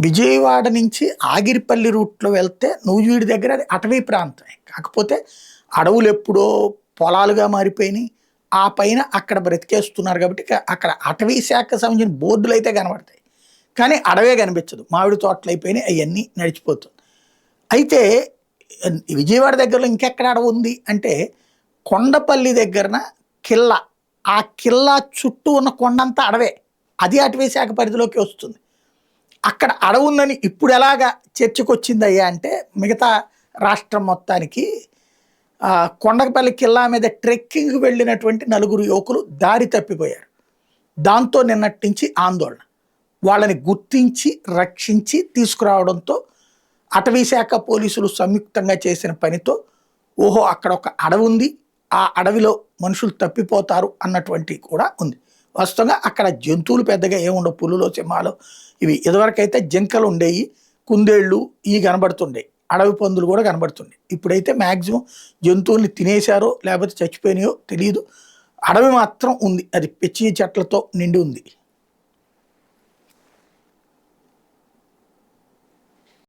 విజయవాడ నుంచి ఆగిరిపల్లి రూట్లో వెళ్తే నూజివీడి దగ్గర అది అటవీ ప్రాంతమే. కాకపోతే అడవులు ఎప్పుడో పొలాలుగా మారిపోయినాయి. ఆ పైన అక్కడ బ్రతికేస్తున్నారు కాబట్టి అక్కడ అటవీ శాఖకు సంబంధించిన బోర్డులు అయితే కనబడతాయి. కానీ అడవే కనిపించదు. మామిడి తోటలు అయిపోయినాయి, అవన్నీ నడిచిపోతుంది. అయితే విజయవాడ దగ్గరలో ఇంకెక్కడ అడవి ఉంది అంటే కొండపల్లి దగ్గరన కిల్లా. ఆ కిల్లా చుట్టూ ఉన్న కొండంతా అడవే. అది అటవీ శాఖ పరిధిలోకి వస్తుంది. అక్కడ అడవి ఉందని ఇప్పుడు ఎలాగా చర్చకొచ్చిందయ్యా అంటే మిగతా రాష్ట్రం మొత్తానికి కొండపల్లి కిల్లా మీద ట్రెక్కింగ్కి వెళ్ళినటువంటి 4 యువకులు దారి తప్పిపోయారు. దాంతో నిన్నటి నుంచి ఆందోళన. వాళ్ళని గుర్తించి రక్షించి తీసుకురావడంతో అటవీ శాఖ పోలీసులు సంయుక్తంగా చేసిన పనితో ఓహో అక్కడ ఒక అడవి ఉంది, ఆ అడవిలో మనుషులు తప్పిపోతారు అన్నటువంటి కూడా ఉంది. వాస్తవంగా అక్కడ జంతువులు పెద్దగా ఏముండవు, పులులో సింహాలు ఇవి. ఇదివరకైతే జింకలు ఉండేవి, కుందేళ్ళు ఇవి కనబడుతుండే, అడవి పందులు కూడా కనబడుతుండే. ఇప్పుడైతే మ్యాక్సిమం జంతువుల్ని తినేశారో లేకపోతే చచ్చిపోయినాయో తెలియదు. అడవి మాత్రం ఉంది, అది పిచ్చి చెట్లతో నిండి ఉంది.